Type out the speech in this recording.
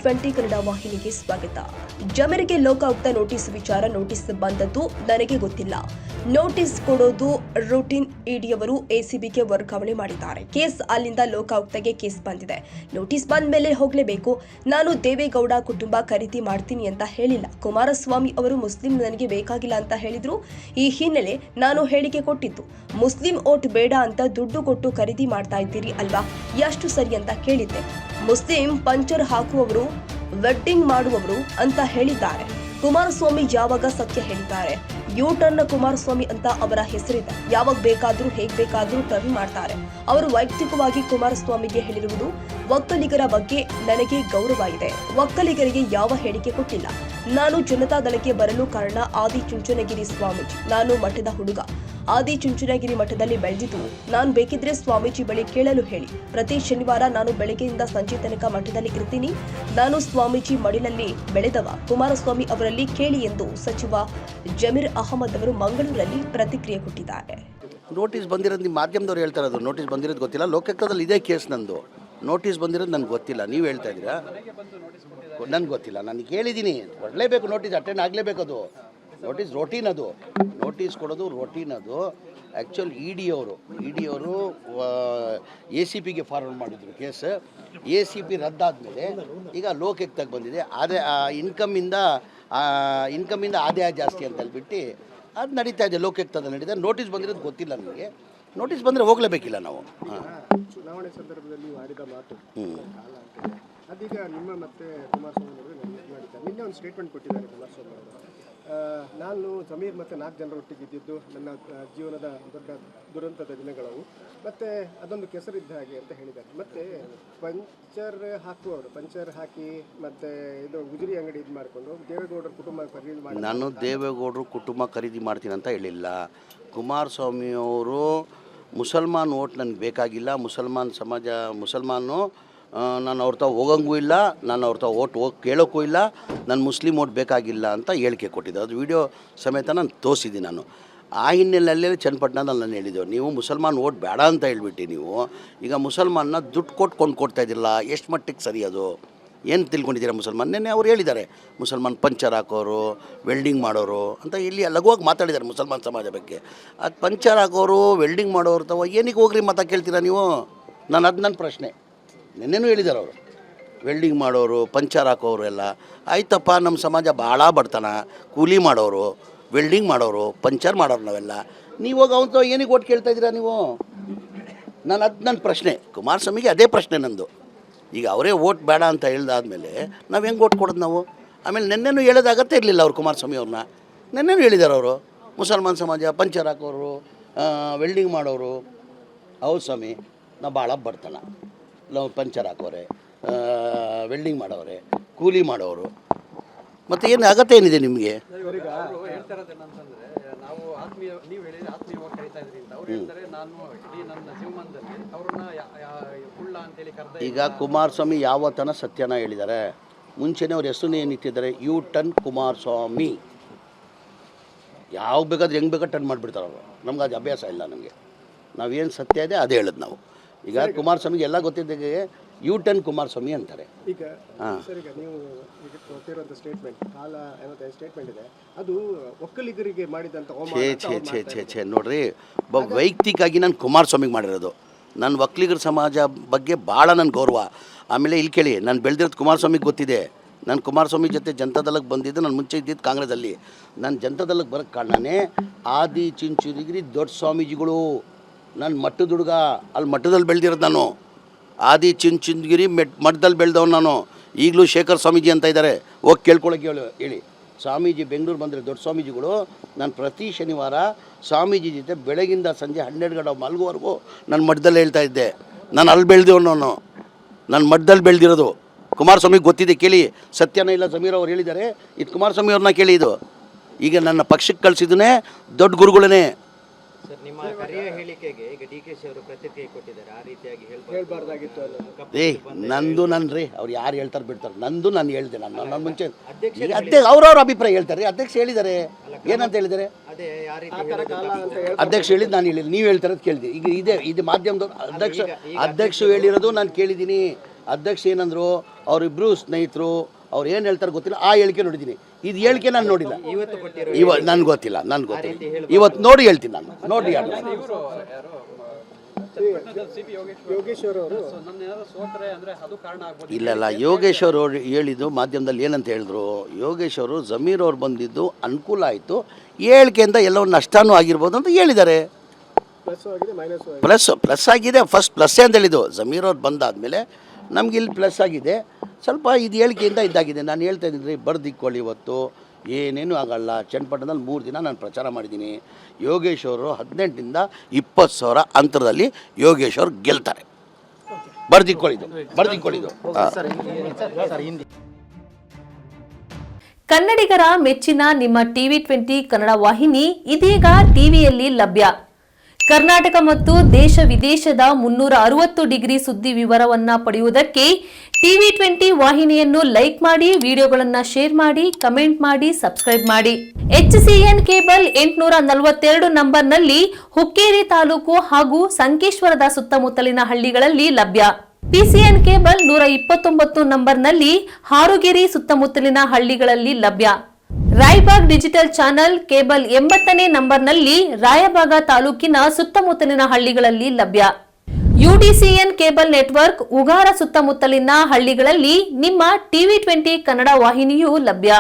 20 ಕನ್ನಡ ವಾಹಿನಿಗೆ ಸ್ವಾಗತ. ಜಮೀರಿಗೆ ಲೋಕಾಯುಕ್ತ ನೋಟಿಸ್ ಬಂದದ್ದು ನನಗೆ ಗೊತ್ತಿಲ್ಲ. ನೋಟಿಸ್ ಕೊಡೋದು ರೂಟೀನ್. ಇಡಿಯವರು ಎಸಿಬಿಗೆ ವರ್ಗಾವಣೆ ಮಾಡಿದ್ದಾರೆ. ಕೇಸ್ ಅಲ್ಲಿಂದ ಲೋಕಾಯುಕ್ತಗೆ ಕೇಸ್ ಬಂದಿದೆ. ನೋಟಿಸ್ ಬಂದ ಮೇಲೆ ಹೋಗಲೇಬೇಕು. ನಾನು ದೇವೇಗೌಡ ಕುಟುಂಬ ಖರೀದಿ ಮಾಡ್ತೀನಿ ಅಂತ ಹೇಳಿಲ್ಲ. ಕುಮಾರಸ್ವಾಮಿ ಅವರು ಮುಸ್ಲಿಂ ನನಗೆ ಬೇಕಾಗಿಲ್ಲ ಅಂತ ಹೇಳಿದ್ರು. ಈ ಹಿನ್ನೆಲೆ ನಾನು ಹೇಳಿಕೆ ಕೊಟ್ಟಿದ್ದು, ಮುಸ್ಲಿಂ ಓಟ್ ಬೇಡ ಅಂತ ದುಡ್ಡು ಕೊಟ್ಟು ಖರೀದಿ ಮಾಡ್ತಾ ಇದ್ದೀರಿ ಅಲ್ವಾ, ಎಷ್ಟು ಸರಿ ಅಂತ ಕೇಳಿದ್ದೆ. ಮುಸ್ಲಿಂ ಪಂಚರ್ ಹಾಕುವವರು, ವೆಡ್ಡಿಂಗ್ ಮಾಡುವವರು ಅಂತ ಹೇಳಿದ್ದಾರೆ. ಕುಮಾರಸ್ವಾಮಿ ಯಾವಾಗ ಸತ್ಯ ಹೇಳಿದ್ದಾರೆ? ಯೂಟರ್ನ್ ಕುಮಾರಸ್ವಾಮಿ ಅಂತ ಅವರ ಹೆಸರಿದೆ. ಯಾವಾಗ ಬೇಕಾದ್ರೂ ಹೇಗ್ ಬೇಕಾದ್ರೂ ಟರ್ನ್ ಮಾಡ್ತಾರೆ. ಅವರು ವೈಯಕ್ತಿಕವಾಗಿ ಕುಮಾರಸ್ವಾಮಿಗೆ ಹೇಳಿರುವುದು, ಒಕ್ಕಲಿಗರ ಬಗ್ಗೆ ನನಗೆ ಗೌರವ ಇದೆ. ಒಕ್ಕಲಿಗರಿಗೆ ಯಾವ ಹೇಳಿಕೆ ಕೊಟ್ಟಿಲ್ಲ. ನಾನು ಜನತಾದಳಕ್ಕೆ ಬರಲು ಕಾರಣ ಆದಿಚುಂಚನಗಿರಿ ಸ್ವಾಮೀಜಿ. ನಾನು ಮಠದ ಹುಡುಗ. ಆದಿಚುಂಚನಗಿರಿ ಮಠದಲ್ಲಿ ಬೆಳೆದಿದ್ದು. ನಾನು ಬೇಕಿದ್ರೆ ಸ್ವಾಮೀಜಿ ಬಳಿ ಕೇಳಲು ಹೇಳಿ. ಪ್ರತಿ ಶನಿವಾರ ನಾನು ಬೆಳಗ್ಗೆಯಿಂದ ಸಂಜೆ ತನಕ ಮಠದಲ್ಲಿ ಇರ್ತೀನಿ. ನಾನು ಸ್ವಾಮೀಜಿ ಮಡಿಲಲ್ಲಿ ಬೆಳೆದವ. ಕುಮಾರಸ್ವಾಮಿ ಅವರಲ್ಲಿ ಕೇಳಿ ಎಂದು ಸಚಿವ ಜಮೀರ್ ಅಹಮದ್ ಅವರು ಮಂಗಳೂರಲ್ಲಿ ಪ್ರತಿಕ್ರಿಯೆ ಕೊಟ್ಟಿದ್ದಾರೆ. ನೋಟಿಸ್ ಬಂದಿರೋದು ನಿಮ್ಮ ಮಾಧ್ಯಮದವ್ರು ಹೇಳ್ತಾ ಇರೋದು. ನೋಟಿಸ್ ಬಂದಿರೋದು ಗೊತ್ತಿಲ್ಲ. ಲೋಕಾಯುಕ್ತದಲ್ಲಿ ಇದೇ ಕೇಸ್ ನಂದು. ನೋಟಿಸ್ ಬಂದಿರೋದು ನನಗೆ ಗೊತ್ತಿಲ್ಲ. ನೀವು ಹೇಳ್ತಾ ಇದ್ದೀರಾ? ನನಗೆ ಗೊತ್ತಿಲ್ಲ. ನಾನು ಕೇಳಿದ್ದೀನಿ, ಕೊಡಲೇಬೇಕು. ನೋಟಿಸ್ ಅಟೆಂಡ್ ಆಗಲೇಬೇಕು. ಅದು ನೋಟಿಸ್ ರೋಟೀನ್. ಅದು ನೋಟಿಸ್ ಕೊಡೋದು ರೋಟೀನ್. ಅದು ಆ್ಯಕ್ಚುಲಿ ಇ ಡಿ ಅವರು ಎ ಸಿ ಪಿಗೆ ಫಾರ್ವರ್ಡ್ ಮಾಡಿದ್ರು ಕೇಸ್. ಎ ಸಿ ಪಿ ರದ್ದಾದಮೇಲೆ ಈಗ ಲೋಕಾಯುಕ್ತಕ್ಕೆ ಬಂದಿದೆ. ಅದೇ ಇನ್ಕಮಿಂದ ಆದಾಯ ಜಾಸ್ತಿ ಅಂತ ಹೇಳ್ಬಿಟ್ಟು ಅದು ನಡೀತಾ ಇದೆ. ಲೋಕಾಯುಕ್ತದಲ್ಲಿ ನಡೀತಾ. ನೋಟಿಸ್ ಬಂದಿರೋದು ಗೊತ್ತಿಲ್ಲ ನನಗೆ. ನೋಟಿಸ್ ಬಂದರೆ ಹೋಗಲೇಬೇಕಿಲ್ಲ ನಾವು. ಚುನಾವಣೆ ಸಂದರ್ಭದಲ್ಲಿ ಆಡಿದ ಮಾತು ಅದೀಗ ನಿಮ್ಮ ಮತ್ತೆ ಕುಮಾರಸ್ವಾಮಿ ಅವರು ಮಾಡಿದ್ದಾರೆ. ನಿನ್ನೆ ಒಂದು ಸ್ಟೇಟ್ಮೆಂಟ್ ಕೊಟ್ಟಿದ್ದಾರೆ ಕುಮಾರಸ್ವಾಮಿ ಅವರು. ನಾನು ಜಮೀರ್ ಮತ್ತು 4 ಜನರ ಒಟ್ಟಿಗೆ ಇದ್ದಿದ್ದು ನನ್ನ ಜೀವನದ ದೊಡ್ಡ ದುರಂತದ ದಿನಗಳವು, ಮತ್ತು ಅದೊಂದು ಕೆಸರಿದ್ದ ಹಾಗೆ ಅಂತ ಹೇಳಿದ್ದಾರೆ. ಮತ್ತು ಪಂಚರ್ ಹಾಕಿ ಮತ್ತು ಇದು ಗುಜರಿ ಅಂಗಡಿ ಇದು ಮಾಡಿಕೊಂಡು ದೇವೇಗೌಡರ ಕುಟುಂಬ ಖರೀದಿ ಮಾಡಿ. ನಾನು ದೇವೇಗೌಡರು ಕುಟುಂಬ ಖರೀದಿ ಮಾಡ್ತೀನಿ ಅಂತ ಹೇಳಿಲ್ಲ. ಕುಮಾರಸ್ವಾಮಿಯವರು ಮುಸಲ್ಮಾನ್ ಓಟ್ ನನಗೆ ಬೇಕಾಗಿಲ್ಲ. ಮುಸಲ್ಮಾನು ನಾನು ಅವ್ರ ತಾವು ಹೋಗಂಗೂ ಇಲ್ಲ. ನಾನು ಅವ್ರ ತಾವು ಓಟ್ ಕೇಳೋಕ್ಕೂ ಇಲ್ಲ. ನಾನು ಮುಸ್ಲಿಂ ಓಟ್ ಬೇಕಾಗಿಲ್ಲ ಅಂತ ಹೇಳಿಕೆ ಕೊಟ್ಟಿದ್ದೆ. ಅದು ವಿಡಿಯೋ ಸಮೇತ ನಾನು ತೋರಿಸಿದ್ದೀನಿ. ನಾನು ಆ ಹಿನ್ನೆಲೆಯಲ್ಲೇ ಚನ್ನಪಟ್ಟಣದಲ್ಲಿ ನಾನು ಹೇಳಿದ್ದೆವು, ನೀವು ಮುಸಲ್ಮಾನ್ ಓಟ್ ಬೇಡ ಅಂತ ಹೇಳ್ಬಿಟ್ಟು ನೀವು ಈಗ ಮುಸಲ್ಮಾನ್ನ ದುಡ್ಡು ಕೊಟ್ಟು ಕೊಡ್ತಾ ಇದ್ದಿಲ್ಲ. ಎಷ್ಟು ಮಟ್ಟಿಗೆ ಸರಿ ಅದು? ಏನು ತಿಳ್ಕೊಂಡಿದ್ದೀರಾ ಮುಸಲ್ಮಾನ್? ನೆನ್ನೆ ಅವ್ರು ಹೇಳಿದ್ದಾರೆ, ಮುಸಲ್ಮಾನ್ ಪಂಚರ್ ಹಾಕೋರು, ವೆಲ್ಡಿಂಗ್ ಮಾಡೋರು ಅಂತ ಇಲ್ಲಿ ಲಘುವಾಗಿ ಮಾತಾಡಿದ್ದಾರೆ ಮುಸಲ್ಮಾನ್ ಸಮಾಜ ಬಗ್ಗೆ. ಅದು ಪಂಚರ್ ಹಾಕೋರು, ವೆಲ್ಡಿಂಗ್ ಮಾಡೋರು ತಾವ ಏನಕ್ಕೆ ಹೋಗ್ರಿ ಮಾತಾ ಕೇಳ್ತೀರಾ ನೀವು? ನನ್ನ ಪ್ರಶ್ನೆ. ನೆನ್ನೆನೂ ಹೇಳಿದ್ದಾರೆ ಅವರು, ವೆಲ್ಡಿಂಗ್ ಮಾಡೋರು, ಪಂಚರ್ ಹಾಕೋರು ಎಲ್ಲ ಆಯ್ತಪ್ಪ. ನಮ್ಮ ಸಮಾಜ ಭಾಳ ಬಡತನ, ಕೂಲಿ ಮಾಡೋರು, ವೆಲ್ಡಿಂಗ್ ಮಾಡೋರು, ಪಂಚರ್ ಮಾಡೋರು ನಾವೆಲ್ಲ. ನೀವು ಹೋಗಿ ಅವನು ಏನಕ್ಕೆ ಓಟ್ ಕೇಳ್ತಾ ಇದ್ದೀರಾ ನೀವು? ನನ್ನ ಪ್ರಶ್ನೆ. ಕುಮಾರಸ್ವಾಮಿಗೆ ಅದೇ ಪ್ರಶ್ನೆ ನಂದು. ಈಗ ಅವರೇ ಓಟ್ ಬೇಡ ಅಂತ ಹೇಳ್ದಾದ್ಮೇಲೆ ನಾವು ಹೆಂಗೆ ಓಟ್ ಕೊಡೋದು ನಾವು? ಆಮೇಲೆ ನೆನ್ನೆನೂ ಹೇಳೋದಾಗತ್ತೇ ಇರಲಿಲ್ಲ ಅವರು ಕುಮಾರಸ್ವಾಮಿ ಅವ್ರನ್ನ. ನೆನ್ನೆನೂ ಹೇಳಿದ್ದಾರೆ ಅವರು, ಮುಸಲ್ಮಾನ್ ಸಮಾಜ ಪಂಚರ್ ಹಾಕೋರು, ವೆಲ್ಡಿಂಗ್ ಮಾಡೋರು. ಹೌದು ಸ್ವಾಮಿ, ನಾವು ಭಾಳ ಬಡತನ. ನಾವು ಪಂಚರ್ ಹಾಕೋರೆ, ವೆಲ್ಡಿಂಗ್ ಮಾಡೋರೆ, ಕೂಲಿ ಮಾಡೋರು. ಮತ್ತು ಏನು ಅಗತ್ಯ ಏನಿದೆ ನಿಮಗೆ? ಈಗ ಕುಮಾರಸ್ವಾಮಿ ಯಾವತ್ತನ ಸತ್ಯನ ಹೇಳಿದ್ದಾರೆ. ಮುಂಚೆನೇ ಅವ್ರ ಹೆಸರು ಏನಿಟ್ಟಿದ್ದಾರೆ, ಯೂಟರ್ನ್ ಕುಮಾರಸ್ವಾಮಿ. ಯಾವ ಬೇಕಾದ್ರೆ ಹೆಂಗೆ ಬೇಕಾದ್ರೆ ಟರ್ನ್ ಮಾಡಿಬಿಡ್ತಾರೆ ಅವರು. ನಮ್ಗೆ ಅದು ಅಭ್ಯಾಸ ಇಲ್ಲ. ನಮಗೆ ನಾವೇನು ಸತ್ಯ ಇದೆ ಅದೇ ಹೇಳೋದು ನಾವು. ಈಗ ಕುಮಾರಸ್ವಾಮಿಗೆ ಎಲ್ಲ ಗೊತ್ತಿದ್ದಾಗೆ ಯೂಟರ್ನ್ ಕುಮಾರಸ್ವಾಮಿ ಅಂತಾರೆ. ಈಗ ನೀವು ಕೊಟ್ಟಿರುವಂಥ ಸ್ಟೇಟ್ಮೆಂಟ್ ಇದೆ, ಅದು ಒಕ್ಕಲಿಗರಿಗೆ ಮಾಡಿದಂಥ ಛೇ ನೋಡ್ರಿ, ವೈಯಕ್ತಿಕವಾಗಿ ನಾನು ಕುಮಾರಸ್ವಾಮಿಗೆ ಮಾಡಿರೋದು. ನನ್ನ ಒಕ್ಕಲಿಗರ ಸಮಾಜ ಬಗ್ಗೆ ಭಾಳ ನನ್ನ ಗೌರವ. ಆಮೇಲೆ ಇಲ್ಲಿ ಕೇಳಿ, ನಾನು ಬೆಳೆದಿರೋದು ಕುಮಾರಸ್ವಾಮಿಗೆ ಗೊತ್ತಿದೆ. ನಾನು ಕುಮಾರಸ್ವಾಮಿ ಜೊತೆ ಜನತಾದಳಕ್ಕೆ ಬಂದಿದ್ದು. ನಾನು ಮುಂಚೆ ಇದ್ದಿದ್ದು ಕಾಂಗ್ರೆಸ್ಸಲ್ಲಿ. ನಾನು ಜನತಾದಳಕ್ಕೆ ಬರೋಕ್ಕೆ ಕಾರಣನೇ ಆದಿಚುಂಚನಗಿರಿ ದೊಡ್ಡ ಸ್ವಾಮೀಜಿಗಳು. ನಾನು ಮಠದ ಹುಡುಗ, ಅಲ್ಲಿ ಮಠದಲ್ಲಿ ಬೆಳೆದಿರೋದು ನಾನು. ಆದಿಚುಂಚನಗಿರಿ ಮಠದಲ್ಲಿ ಬೆಳೆದವನು ನಾನು. ಈಗಲೂ ಶೇಖರ್ ಸ್ವಾಮೀಜಿ ಅಂತ ಇದ್ದಾರೆ, ಹೋಗಿ ಕೇಳ್ಕೊಳಕ್ಕೆ ಹೇಳಿ. ಸ್ವಾಮೀಜಿ ಬೆಂಗಳೂರು ಬಂದರೆ ದೊಡ್ಡ ಸ್ವಾಮೀಜಿಗಳು. ನಾನು ಪ್ರತಿ ಶನಿವಾರ ಸ್ವಾಮೀಜಿ ಜೊತೆ ಬೆಳಗಿಂದ ಸಂಜೆ 12 ಗಂಟೆ ಮಲಗುವವರೆಗೂ ನಾನು ಮಠದಲ್ಲಿ ಹೇಳ್ತಾ ಇದ್ದೆ. ನಾನು ಅಲ್ಲಿ ಬೆಳೆದವನು. ನಾನು ಮಠದಲ್ಲಿ ಬೆಳೆದಿರೋದು. ಕುಮಾರಸ್ವಾಮಿಗೆ ಗೊತ್ತಿದೆ, ಕೇಳಿ. ಸತ್ಯನ ಇಲ್ಲ ಸಮೀರ್ ಅವ್ರು ಹೇಳಿದ್ದಾರೆ. ಇದು ಕುಮಾರಸ್ವಾಮಿ ಅವ್ರನ್ನ ಕೇಳಿ. ಇದು ಈಗ ನನ್ನ ಪಕ್ಷಕ್ಕೆ ಕಳಿಸಿದನೇ ದೊಡ್ಡ ಗುರುಗಳೇ. ನಿಮ್ಮ ಕರೆಯ ಹೇಳಿಕೆಗೆ ಈಗ ಡಿಕೆಶಿ ಅವರು ಪ್ರತಿಕ್ರಿಯೆ ಕೊಟ್ಟಿದ್ದಾರೆ. ಆ ರೀತಿಯಾಗಿ ಹೇಳ್ಬಾರ್ದಾಗಿತ್ತು. ನಂದು ನನ್ರಿ, ಅವ್ರು ಯಾರು ಹೇಳ್ತಾರೆ ಬಿಡ್ತಾರೆ. ನಂದು ನಾನು ಹೇಳ್ದೆ. ನನ್ನ ಮುಂಚೆ ಅವ್ರವ್ರ ಅಭಿಪ್ರಾಯ ಹೇಳ್ತಾರೆ. ಅಧ್ಯಕ್ಷ ಹೇಳಿದ್ದಾರೆ. ಏನಂತ ಹೇಳಿದ್ದಾರೆ? ಅಧ್ಯಕ್ಷ ಹೇಳಿದ್ದು ನಾನು ಹೇಳಿಲ್ಲ. ನೀವು ಹೇಳ್ತಾರೆ ಕೇಳಿದೆ. ಈಗ ಇದು ಮಾಧ್ಯಮದವ್ರು ಅಧ್ಯಕ್ಷ ಹೇಳಿರೋದು ನಾನು ಕೇಳಿದ್ದೀನಿ. ಅಧ್ಯಕ್ಷ ಏನಂದರು, ಅವರಿಬ್ಬರು ಸ್ನೇಹಿತರು, ಅವ್ರು ಏನು ಹೇಳ್ತಾರೆ ಗೊತ್ತಿಲ್ಲ, ಆ ಹೇಳಿಕೆ ನೋಡಿದ್ದೀನಿ. ಇದು ಹೇಳಿಕೆ ನಾನು ನೋಡಿಲ್ಲ, ಇವತ್ತು ಕೊಟ್ಟಿರೋ ನನಗೆ ಗೊತ್ತಿಲ್ಲ. ಇವತ್ತು ನೋಡಿ ಹೇಳ್ತೀನಿ, ನಾನು ನೋಡಿ ಯೋಗೇಶ್ವರ್ ಅವರು ಇಲ್ಲ ಯೋಗೇಶ್ ಅವರು ಹೇಳಿದ್ದು ಮಾಧ್ಯಮದಲ್ಲಿ ಏನಂತ ಹೇಳಿದ್ರು, ಯೋಗೇಶ್ ಅವರು ಜಮೀರ್ ಅವ್ರು ಬಂದಿದ್ದು ಅನುಕೂಲ ಆಯಿತು, ಹೇಳಿಕೆಯಿಂದ ಎಲ್ಲವೂ ನಷ್ಟನೂ ಆಗಿರ್ಬೋದು ಅಂತ ಹೇಳಿದ್ದಾರೆ. ಪ್ಲಸ್ ಆಗಿದೆ, ಫಸ್ಟ್ ಪ್ಲಸ್ಸೇ ಅಂತ ಹೇಳಿದ್ದು. ಜಮೀರ್ ಅವ್ರು ಬಂದಾದಮೇಲೆ ನಮ್ಗೆ ಇಲ್ಲಿ ಪ್ಲಸ್ ಆಗಿದೆ, ಸ್ವಲ್ಪ ಇದು ಹೇಳಿಕೆಯಿಂದ ಇದಾಗಿದೆ. ನಾನು ಹೇಳ್ತಾ ಇದ್ದೀನಿ, ಬರ್ದಿಕ್ಕೊಳ್ಳಿ, ಇವತ್ತು ಏನೇನು ಆಗಲ್ಲ. ಚನ್ನಪಟ್ಟಣದಲ್ಲಿ 3 ದಿನ ನಾನು ಪ್ರಚಾರ ಮಾಡಿದ್ದೀನಿ. ಯೋಗೇಶ್ ಅವರು 18ರಿಂದ 20,000 ಅಂತರದಲ್ಲಿ ಯೋಗೇಶ್ ಅವರು ಗೆಲ್ತಾರೆ. ಬರ್ದಿಕ್ಕೊಳ್ಳಿದ್ದು. ಕನ್ನಡಿಗರ ಮೆಚ್ಚಿನ ನಿಮ್ಮ ಟಿವಿ 20 ಕನ್ನಡ ವಾಹಿನಿ ಇದೀಗ ಟಿವಿಯಲ್ಲಿ ಲಭ್ಯ. ಕರ್ನಾಟಕ ಮತ್ತು ದೇಶ ವಿದೇಶದ 360 ಡಿಗ್ರಿ ಸುದ್ದಿ ವಿವರವನ್ನ ಪಡೆಯುವುದಕ್ಕೆ ಟಿವಿ 20 ವಾಹಿನಿಯನ್ನು ಲೈಕ್ ಮಾಡಿ, ವಿಡಿಯೋಗಳನ್ನು ಶೇರ್ ಮಾಡಿ, ಕಮೆಂಟ್ ಮಾಡಿ, ಸಬ್ಸ್ಕ್ರೈಬ್ ಮಾಡಿ. HCN ಕೇಬಲ್ 842 ನಂಬರ್ನಲ್ಲಿ ಹುಕ್ಕೇರಿ ತಾಲೂಕು ಹಾಗೂ ಸಂಕೇಶ್ವರದ ಸುತ್ತಮುತ್ತಲಿನ ಹಳ್ಳಿಗಳಲ್ಲಿ ಲಭ್ಯ. PCN ಕೇಬಲ್ 129 ನಂಬರ್ನಲ್ಲಿ ಹಾರುಗೆರೆ ಸುತ್ತಮುತ್ತಲಿನ ಹಳ್ಳಿಗಳಲ್ಲಿ ಲಭ್ಯ. ರಾಯಬಾಗ್ ಡಿಜಿಟಲ್ ಚಾನೆಲ್ ಕೇಬಲ್ 80ನೇ ನಂಬರ್ನಲ್ಲಿ ರಾಯಬಾಗ ತಾಲೂಕಿನ ಸುತ್ತಮುತ್ತಲಿನ ಹಳ್ಳಿಗಳಲ್ಲಿ ಲಭ್ಯ. UDCN ಕೇಬಲ್ ನೆಟ್ವರ್ಕ್ ಉಗಾರ ಸುತ್ತಮುತ್ತಲಿನ ಹಳ್ಳಿಗಳಲ್ಲಿ ನಿಮ್ಮ ಟಿವಿ 20 ಕನ್ನಡ ವಾಹಿನಿಯೂ ಲಭ್ಯ.